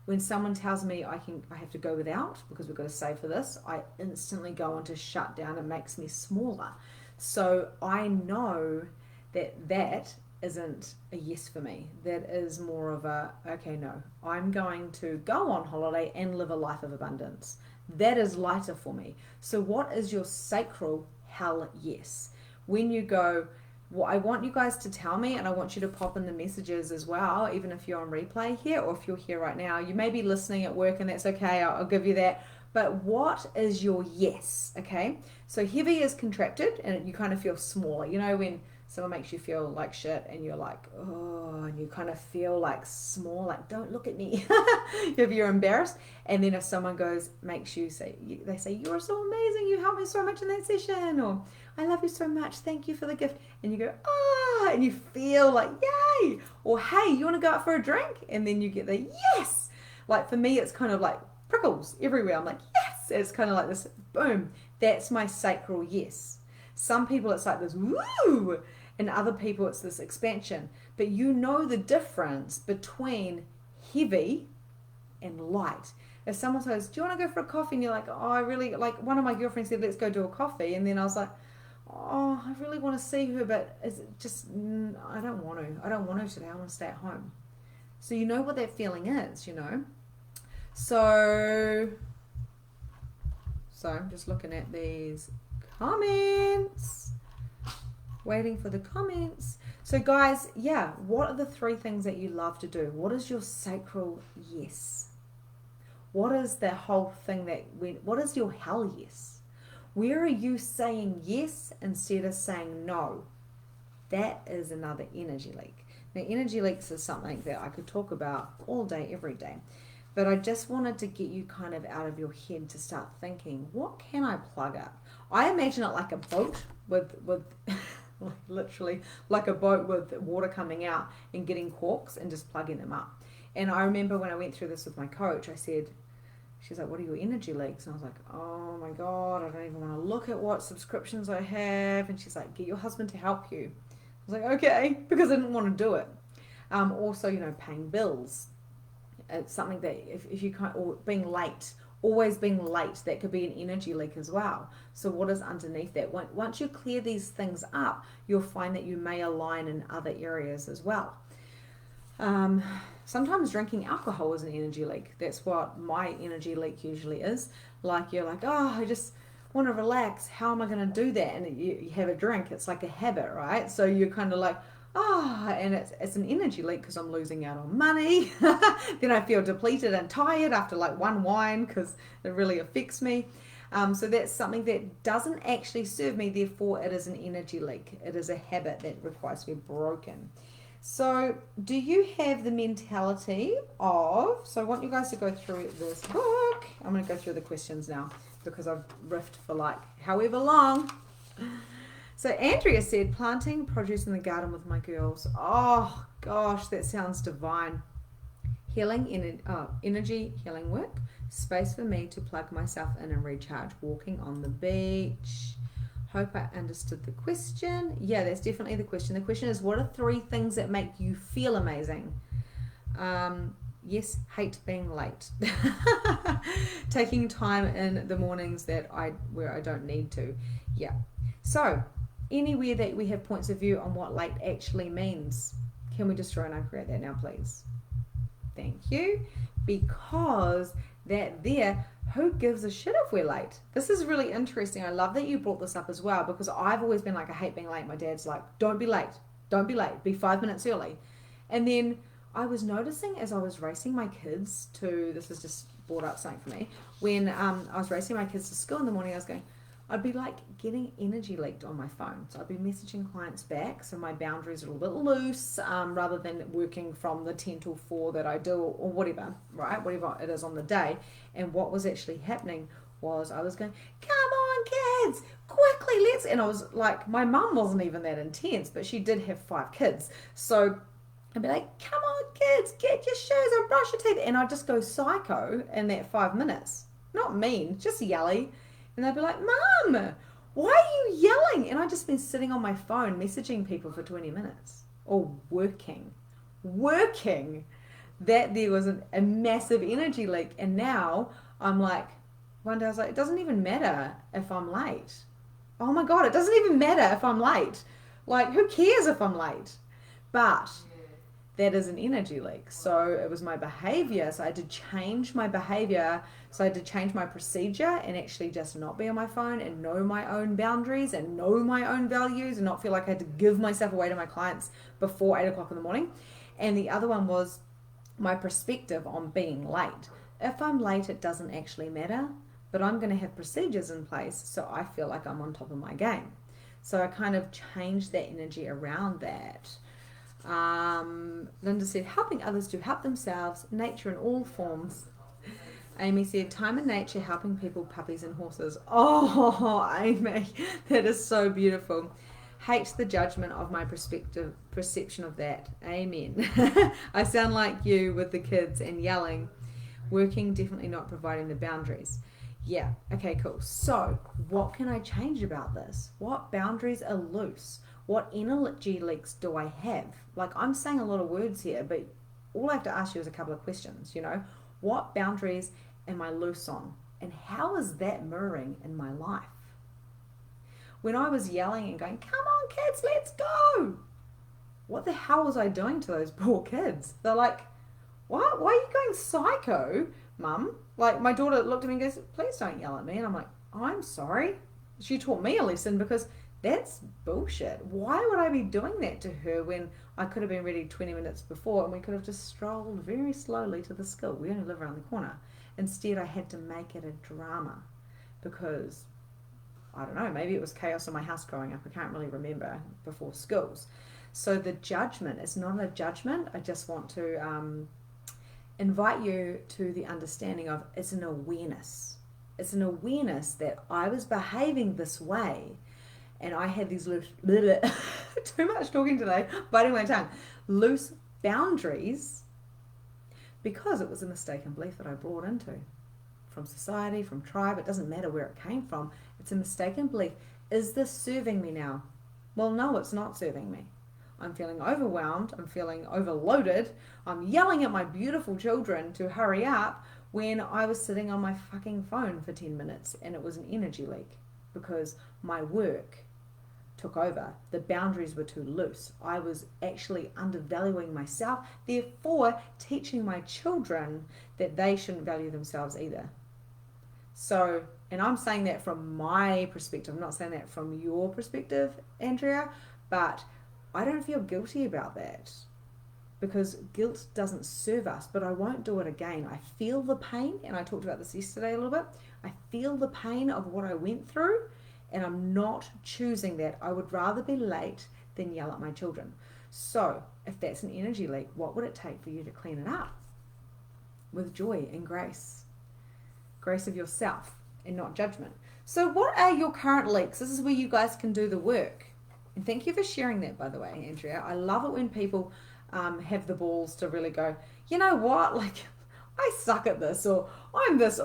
A: When someone tells me I have to go without because we've got to save for this, I instantly go into shutdown. It makes me smaller. So I know that isn't a yes for me. That is more of a, okay, no, I'm going to go on holiday and live a life of abundance. That is lighter for me. So what is your sacral hell yes? When you go, well, I want you guys to tell me, and I want you to pop in the messages as well, even if you're on replay here or if you're here right now. You may be listening at work and that's okay, I'll give you that. But what is your yes, okay? So heavy is contracted and you kind of feel smaller. You know when someone makes you feel like shit and you're like, oh, and you kind of feel like small, like don't look at me if you're embarrassed. And then if someone makes you say, they say, you're so amazing, you helped me so much in that session, or I love you so much, thank you for the gift. And you go, ah, and you feel like, yay. Or hey, you want to go out for a drink? And then you get the yes. Like for me, it's kind of like prickles everywhere. I'm like, yes. It's kind of like this, boom. That's my sacral yes. Some people it's like this, woo. And other people it's this expansion. But you know the difference between heavy and light. If someone says, do you want to go for a coffee? And you're like, oh, I really, like one of my girlfriends said, let's go do a coffee. And then I was like, oh, I really want to see her, but it's just, I don't want to today. I want to stay at home. So you know what that feeling is, you know. So So I'm just looking at these comments. Waiting for the comments. So guys, yeah, what are the 3 things that you love to do? What is your sacral yes? What is the whole thing what is your hell yes? Where are you saying yes instead of saying no? That is another energy leak. Now, energy leaks is something that I could talk about all day, every day. But I just wanted to get you kind of out of your head to start thinking, what can I plug up? I imagine it like a boat with literally like a boat with water coming out and getting corks and just plugging them up. And I remember when I went through this with my coach, she's like, what are your energy leaks? And I was like, oh my God, I don't even want to look at what subscriptions I have. And she's like, get your husband to help you. I was like, okay, because I didn't want to do it. Also, paying bills. It's something that if you can't, or being late, always being late, that could be an energy leak as well. So what is underneath that? Once you clear these things up, you'll find that you may align in other areas as well. Sometimes drinking alcohol is an energy leak. That's what my energy leak usually is. Like you're like, oh, I just want to relax. How am I going to do that? And you have a drink. It's like a habit, right? So you're kind of like, and it's an energy leak because I'm losing out on money. Then I feel depleted and tired after like one wine because it really affects me. So that's something that doesn't actually serve me. Therefore, it is an energy leak. It is a habit that requires to be broken. So do you have the mentality of, so I want you guys to go through this book. I'm going to go through the questions now because I've riffed for like however long. So Andrea said, planting produce in the garden with my girls. Oh gosh, that sounds divine. Energy healing work, space for me to plug myself in and recharge, walking on the beach. Hope I understood the question. Yeah, that's definitely the question. The question is, what are 3 things that make you feel amazing? Yes, hate being late. Taking time in the mornings where I don't need to. Yeah. So, anywhere that we have points of view on what late actually means, can we destroy and uncreate that now, please? Thank you. Because who gives a shit if we're late? This is really interesting. I love that you brought this up as well because I've always been like, I hate being late. My dad's like, don't be late. Don't be late. Be 5 minutes early. And then I was noticing as I was racing my kids this is just brought up something for me, when I was racing my kids to school in the morning, I'd be like getting energy leaked on my phone. So I'd be messaging clients back. So my boundaries are a little bit loose rather than working from the 10 till 4 that I do or whatever, right? Whatever it is on the day. And what was actually happening was I was going, come on kids, quickly, and I was like, my mum wasn't even that intense, but she did have 5 kids. So I'd be like, come on kids, get your shoes and brush your teeth. And I'd just go psycho in that 5 minutes. Not mean, just yelly. And they'd be like, Mum, why are you yelling? And I'd just been sitting on my phone messaging people for 20 minutes or working. That there was a massive energy leak. And now I'm like, one day I was like, it doesn't even matter if I'm late. Oh my God, it doesn't even matter if I'm late. Like, who cares if I'm late? But that is an energy leak. So it was my behavior. So I had to change my behavior. So I had to change my procedure and actually just not be on my phone and know my own boundaries and know my own values and not feel like I had to give myself away to my clients before 8 o'clock in the morning. And the other one was my perspective on being late. If I'm late, it doesn't actually matter, but I'm going to have procedures in place so I feel like I'm on top of my game. So I kind of changed that energy around that. Linda said, helping others to help themselves, nature in all forms. Amy said, time and nature, helping people, puppies and horses. Oh, Amy, that is so beautiful. Hate the judgment of my perception of that. Amen. I sound like you with the kids and yelling. Working, definitely not providing the boundaries. Yeah, okay, cool. So, what can I change about this? What boundaries are loose? What energy leaks do I have? Like, I'm saying a lot of words here, but all I have to ask you is a couple of questions, What boundaries am I loose on? And how is that mirroring in my life? When I was yelling and going, come on kids, let's go. What the hell was I doing to those poor kids? They're like, what? Why are you going psycho, Mum? Like, my daughter looked at me and goes, please don't yell at me. And I'm like, I'm sorry. She taught me a lesson because that's bullshit. Why would I be doing that to her when I could have been ready 20 minutes before and we could have just strolled very slowly to the school? We only live around the corner. Instead, I had to make it a drama because, I don't know, maybe it was chaos in my house growing up. I can't really remember before schools. So the judgment is not a judgment. I just want to invite you to the understanding of it's an awareness. It's an awareness that I was behaving this way and I had these loose, too much talking today, biting my tongue, loose boundaries because it was a mistaken belief that I brought into from society, from tribe. It doesn't matter where it came from. It's a mistaken belief. Is this serving me now? Well, no, it's not serving me. I'm feeling overwhelmed. I'm feeling overloaded. I'm yelling at my beautiful children to hurry up when I was sitting on my fucking phone for 10 minutes and it was an energy leak because my work took over. The boundaries were too loose. I was actually undervaluing myself, therefore teaching my children that they shouldn't value themselves either. So, and I'm saying that from my perspective. I'm not saying that from your perspective, Andrea, but I don't feel guilty about that because guilt doesn't serve us, but I won't do it again. I feel the pain, and I talked about this yesterday a little bit. I feel the pain of what I went through, and I'm not choosing that. I would rather be late than yell at my children. So, if that's an energy leak, what would it take for you to clean it up? With joy and grace. Grace of yourself and not judgment. So, what are your current leaks? This is where you guys can do the work. And thank you for sharing that, by the way, Andrea. I love it when people have the balls to really go, you know what, like, I suck at this, or I'm this,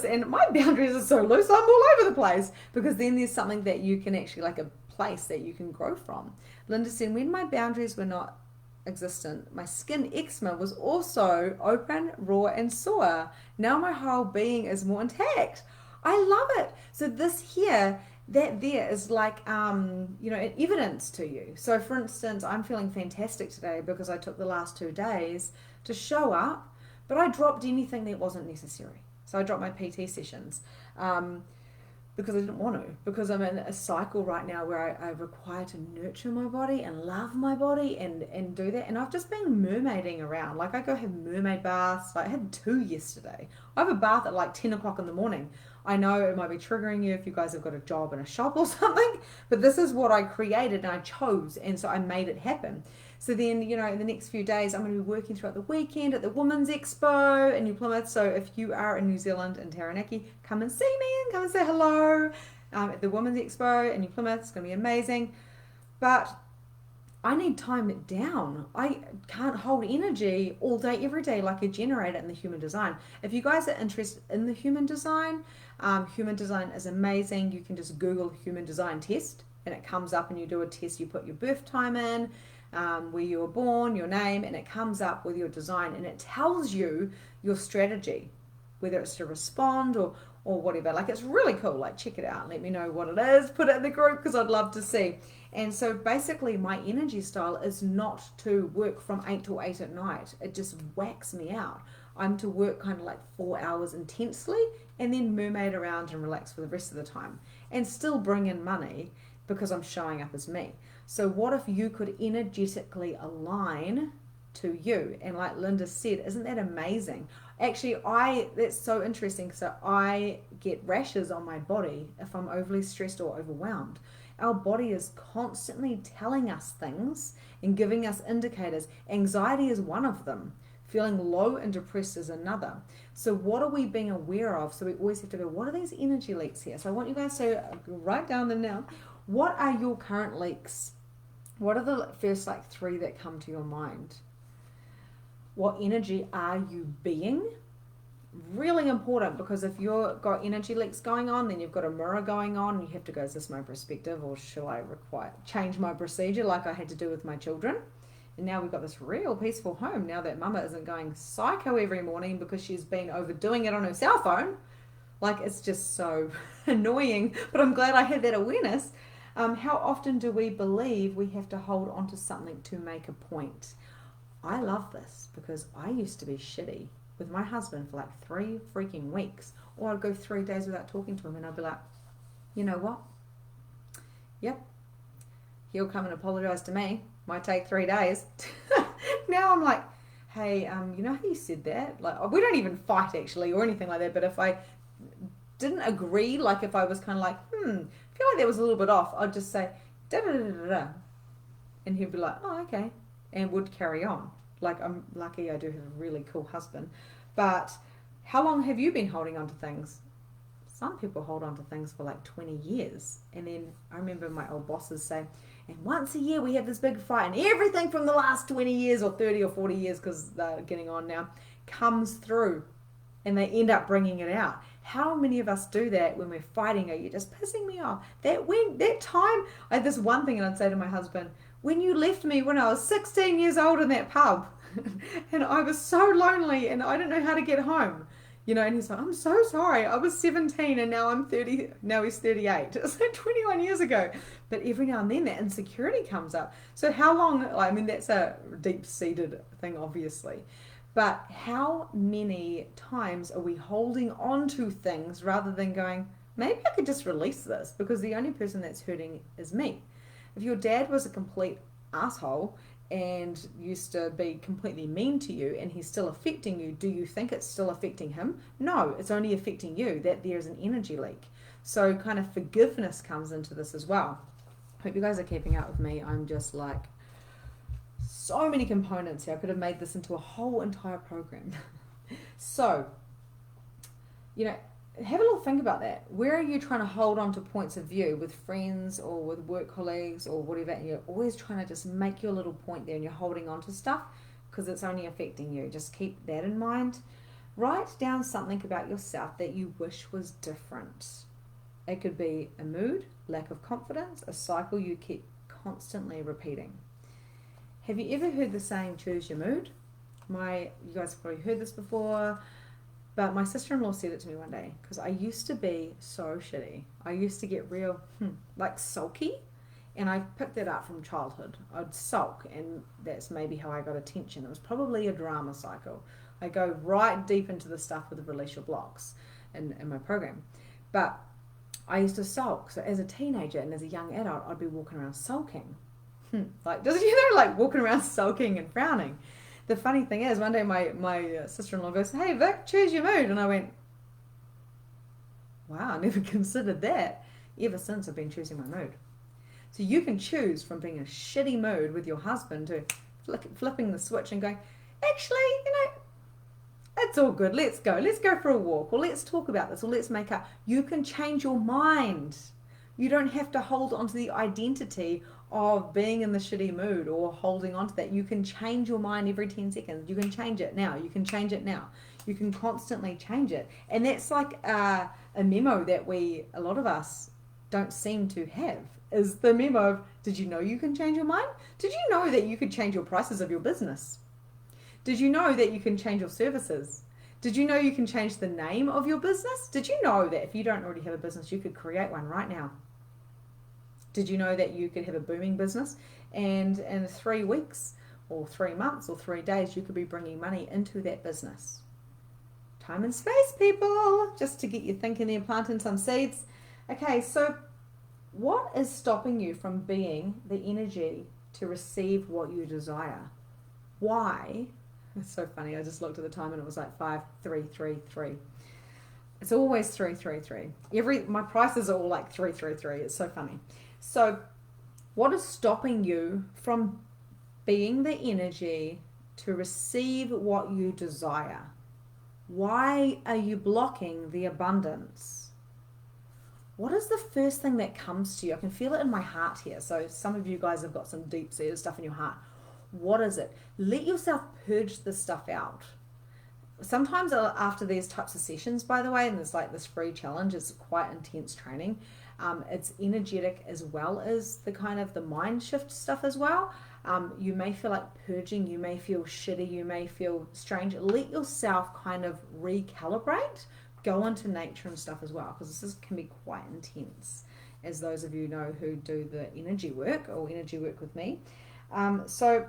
A: and my boundaries are so loose, I'm all over the place. Because then there's something that you can actually, like a place that you can grow from. Linda said, when my boundaries were not existent, my skin eczema was also open, raw, and sore. Now my whole being is more intact. I love it. So this here, that there is like an evidence to you. So for instance, I'm feeling fantastic today because I took the last 2 days to show up, but I dropped anything that wasn't necessary. So I dropped my PT sessions because I didn't want to, because I'm in a cycle right now where I require to nurture my body and love my body and do that. And I've just been mermaiding around. Like I go have mermaid baths. Like I had 2 yesterday. I have a bath at like 10 o'clock in the morning. I know it might be triggering you if you guys have got a job in a shop or something, but this is what I created and I chose, and so I made it happen. So then, in the next few days, I'm going to be working throughout the weekend at the Women's Expo in New Plymouth. So if you are in New Zealand and Taranaki, come and see me and come and say hello at the Women's Expo in New Plymouth. It's going to be amazing. But I need time down. I can't hold energy all day, every day like a generator in the human design. If you guys are interested in the human design is amazing. You can just Google human design test and it comes up and you do a test. You put your birth time in, where you were born, your name, and it comes up with your design and it tells you your strategy, whether it's to respond or whatever. Like it's really cool. Like check it out. Let me know what it is. Put it in the group because I'd love to see. And so basically my energy style is not to work from 8 to 8 at night. It just whacks me out. I'm to work kind of like 4 hours intensely and then mermaid around and relax for the rest of the time and still bring in money because I'm showing up as me. So what if you could energetically align to you? And like Linda said, isn't that amazing? Actually, that's so interesting. So I get rashes on my body if I'm overly stressed or overwhelmed. Our body is constantly telling us things and giving us indicators. Anxiety is one of them. Feeling low and depressed is another. So what are we being aware of? So we always have to go, what are these energy leaks here? So I want you guys to write down them now. What are your current leaks? What are the first 3 that come to your mind? What energy are you being? Really important, because if you've got energy leaks going on, then you've got a mirror going on and you have to go, is this my perspective or shall I change my procedure like I had to do with my children? And now we've got this real peaceful home now that mama isn't going psycho every morning because she's been overdoing it on her cell phone. Like it's just so annoying, but I'm glad I had that awareness. How often do we believe we have to hold on to something to make a point? I love this because I used to be shitty. with my husband for like 3 freaking weeks. Or I'd go 3 days without talking to him, and I'd be like, you know what? Yep, he'll come and apologize to me. Might take 3 days. Now I'm like, hey, you know how you said that? Like, we don't even fight actually or anything like that. But if I didn't agree, like if I was kind of like, I feel like that was a little bit off, I'd just say, da da da da da, and he'd be like, oh, okay, and would carry on. Like, I'm lucky I do have a really cool husband. But how long have you been holding on to things? Some people hold on to things for like 20 years. And then I remember my old bosses say, and once a year we have this big fight, and everything from the last 20 years or 30 or 40 years, because they're getting on now, comes through, and they end up bringing it out. How many of us do that when we're fighting? Are you just pissing me off? That time, I had this one thing, and I'd say to my husband, when you left me when I was 16 years old in that pub, and I was so lonely, and I didn't know how to get home. You know, and he's like, I'm so sorry. I was 17 and now I'm 30. Now he's 38. It's like 21 years ago. But every now and then that insecurity comes up. So how long, I mean, that's a deep-seated thing, obviously. But how many times are we holding on to things rather than going, maybe I could just release this because the only person that's hurting is me. If your dad was a complete asshole and used to be completely mean to you and he's still affecting you, do you think it's still affecting him? No, it's only affecting you, that there's an energy leak. So kind of forgiveness comes into this as well. Hope you guys are keeping up with me. I'm just like, so many components here. I could have made this into a whole entire program. So, you know, have a little think about that. Where are you trying to hold on to points of view with friends or with work colleagues or whatever, and you're always trying to just make your little point there and you're holding on to stuff because it's only affecting you. Just keep that in mind. Write down something about yourself that you wish was different. It could be a mood, lack of confidence, a cycle you keep constantly repeating. Have you ever heard the saying, choose your mood? You guys have probably heard this before. But my sister-in-law said it to me one day because I used to be so shitty. I used to get real, like sulky. And I picked that up from childhood. I'd sulk, and that's maybe how I got attention. It was probably a drama cycle. I go right deep into the stuff with the Release Your Blocks in my program. But I used to sulk. So as a teenager and as a young adult, I'd be walking around sulking. Like, like walking around sulking and frowning. The funny thing is, one day my sister-in-law goes, hey, Vic, choose your mood. And I went, wow, I never considered that. Ever since, I've been choosing my mood. So you can choose from being in a shitty mood with your husband to flipping the switch and going, actually, it's all good. Let's go. Let's go for a walk. Or let's talk about this. Or let's make up. You can change your mind. You don't have to hold on to the identity of being in the shitty mood or holding on to that. You can change your mind every 10 seconds. You can change it now. You can change it now. You can constantly change it. And that's like a memo that a lot of us don't seem to have, is the memo of, did you know you can change your mind? Did you know that you could change your prices of your business? Did you know that you can change your services? Did you know you can change the name of your business? Did you know that if you don't already have a business, you could create one right now? Did you know that you could have a booming business and in 3 weeks or 3 months or 3 days, you could be bringing money into that business? Time and space, people, just to get you thinking there, planting some seeds. Okay, so what is stopping you from being the energy to receive what you desire? Why? It's so funny. I just looked at the time and it was like 5333. It's always 333. My prices are all like 333. It's so funny. So what is stopping you from being the energy to receive what you desire? Why are you blocking the abundance? What is the first thing that comes to you? I can feel it in my heart here. So some of you guys have got some deep-seated stuff in your heart. What is it? Let yourself purge this stuff out. Sometimes after these types of sessions, by the way, and there's like this free challenge, it's quite intense training. It's energetic as well as the kind of the mind shift stuff as well. You may feel like purging, you may feel shitty, you may feel strange. Let yourself kind of recalibrate, go into nature and stuff as well, because this can be quite intense, as those of you know who do the energy work or energy work with me. So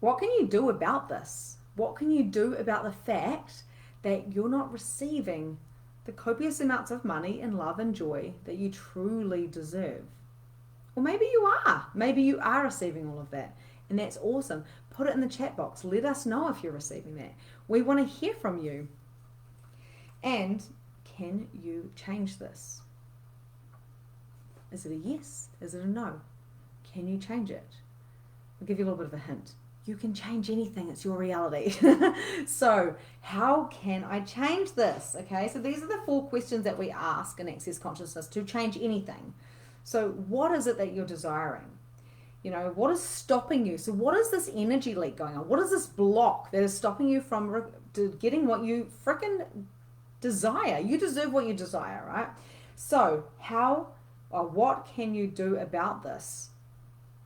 A: what can you do about this? What can you do about the fact that you're not receiving the copious amounts of money and love and joy that you truly deserve? Or maybe you are. Maybe you are receiving all of that. And that's awesome. Put it in the chat box. Let us know if you're receiving that. We want to hear from you. And can you change this? Is it a yes? Is it a no? Can you change it? I'll give you a little bit of a hint. You can change anything. It's your reality. So how can I change this? Okay, so these are the 4 questions that we ask in Access Consciousness to change anything. So what is it that you're desiring? You know, what is stopping you? So what is this energy leak going on? What is this block that is stopping you from getting what you freaking desire? You deserve what you desire, right? So how or what can you do about this?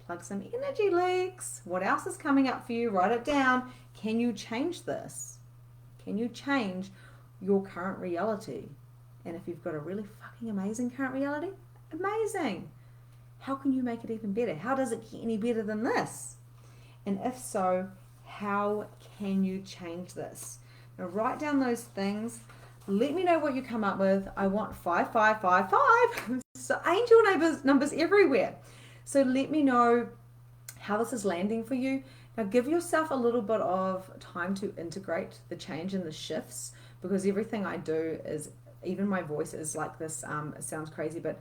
A: Plug some energy leaks. What else is coming up for you? Write it down. Can you change this? Can you change your current reality? And if you've got a really fucking amazing current reality, amazing. How can you make it even better? How does it get any better than this? And if so, how can you change this? Now write down those things. Let me know what you come up with. I want 5555. So angel numbers everywhere. So let me know how this is landing for you. Now give yourself a little bit of time to integrate the change and the shifts, because everything I do is, even my voice is like this. It sounds crazy, but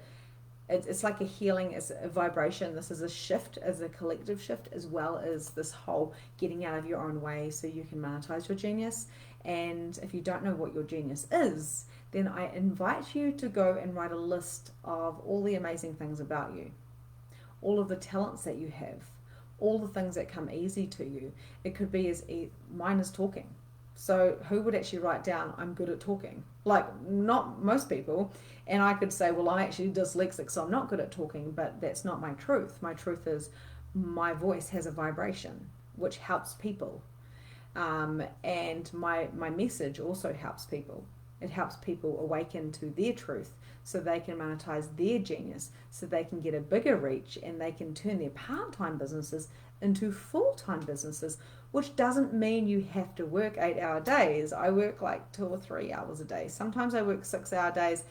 A: it's like a healing, it's a vibration. This is a shift, as a collective shift, as well as this whole getting out of your own way so you can monetize your genius. And if you don't know what your genius is, then I invite you to go and write a list of all the amazing things about you, all of the talents that you have, all the things that come easy to you. It could be mine is talking. So who would actually write down, I'm good at talking? Like, not most people. And I could say, well, I'm actually dyslexic, so I'm not good at talking, but that's not my truth. My truth is my voice has a vibration, which helps people. And my message also helps people. It helps people awaken to their truth so they can monetize their genius, so they can get a bigger reach, and they can turn their part-time businesses into full-time businesses, which doesn't mean you have to work 8-hour days. I work like 2 or 3 hours a day. Sometimes I work 6-hour days,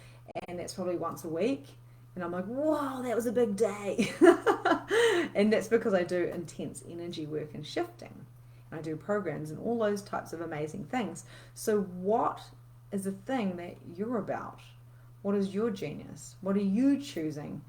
A: and that's probably once a week. And I'm like, whoa, that was a big day. And that's because I do intense energy work and shifting. And I do programs and all those types of amazing things. So what is the thing that you're about? What is your genius? What are you choosing?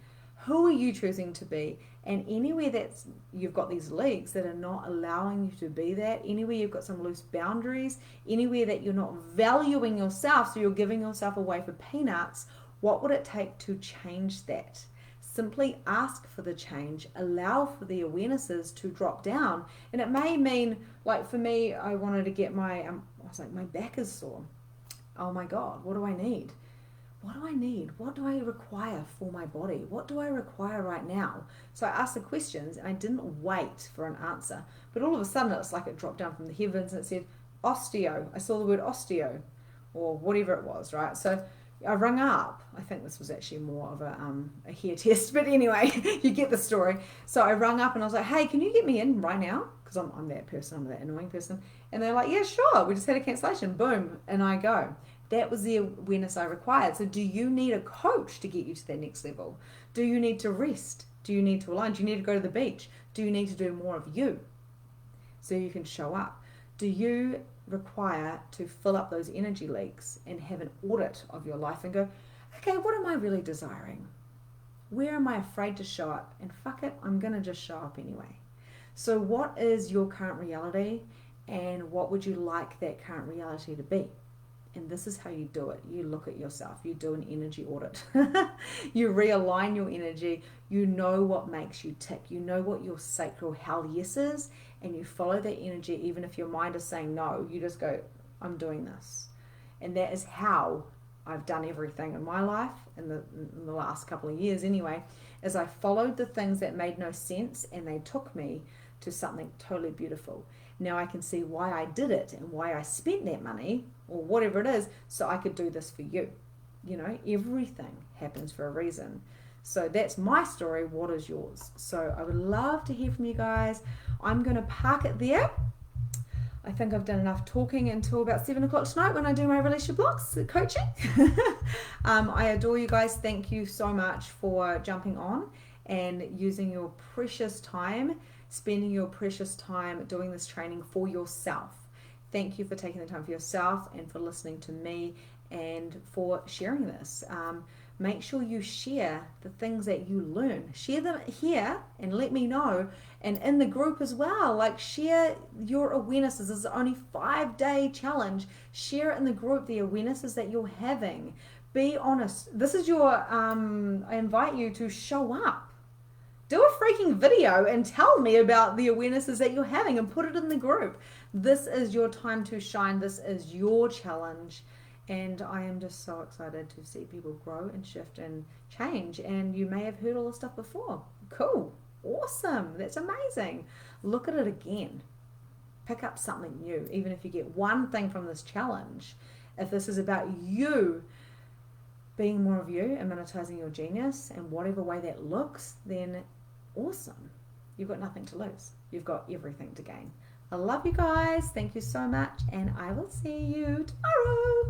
A: Who are you choosing to be? And anywhere that's you've got these leaks that are not allowing you to be that, anywhere you've got some loose boundaries, anywhere that you're not valuing yourself, so you're giving yourself away for peanuts, what would it take to change that? Simply ask for the change, allow for the awarenesses to drop down. And it may mean, like for me, I wanted to get I was like, my back is sore. Oh my God, what do I need? What do I need? What do I require for my body? What do I require right now? So I asked the questions, and I didn't wait for an answer. But all of a sudden, it's like it dropped down from the heavens and it said, osteo. I saw the word osteo, or whatever it was, right? So I rung up. I think this was actually more of a hair test, but anyway, you get the story. So I rung up and I was like, hey, can you get me in right now? Because I'm that person, I'm that annoying person. And they're like, yeah, sure. We just had a cancellation. Boom. And I go. That was the awareness I required. So do you need a coach to get you to that next level? Do you need to rest? Do you need to align? Do you need to go to the beach? Do you need to do more of you so you can show up? Do you require to fill up those energy leaks and have an audit of your life and go, okay, what am I really desiring? Where am I afraid to show up? And fuck it, I'm going to just show up anyway. So what is your current reality, and what would you like that current reality to be? And this is how you do it. You look at yourself. You do an energy audit. You realign your energy. You know what makes you tick. You know what your sacral hell yes is, and you follow that energy even if your mind is saying no. You just go, I'm doing this. And that is how I've done everything in my life in the last couple of years anyway, is I followed the things that made no sense, and they took me to something totally beautiful. Now I can see why I did it and why I spent that money or whatever it is, so I could do this for you. You know, everything happens for a reason. So that's my story. What is yours? So I would love to hear from you guys. I'm going to park it there. I think I've done enough talking until about 7 o'clock tonight when I do my relationship blocks coaching. I adore you guys. Thank you so much for jumping on and using your precious time, spending your precious time doing this training for yourself. Thank you for taking the time for yourself and for listening to me and for sharing this. Make sure you share the things that you learn. Share them here and let me know. And in the group as well, like share your awarenesses. This is only 5-day challenge. Share it in the group, the awarenesses that you're having. Be honest. This is your, I invite you to show up. Do a freaking video and tell me about the awarenesses that you're having and put it in the group. This is your time to shine. This is your challenge. And I am just so excited to see people grow and shift and change. And you may have heard all this stuff before. Cool. Awesome. That's amazing. Look at it again. Pick up something new. Even if you get one thing from this challenge. If this is about you being more of you and monetizing your genius in whatever way that looks, then awesome. You've got nothing to lose. You've got everything to gain. I love you guys. Thank you so much. And I will see you tomorrow.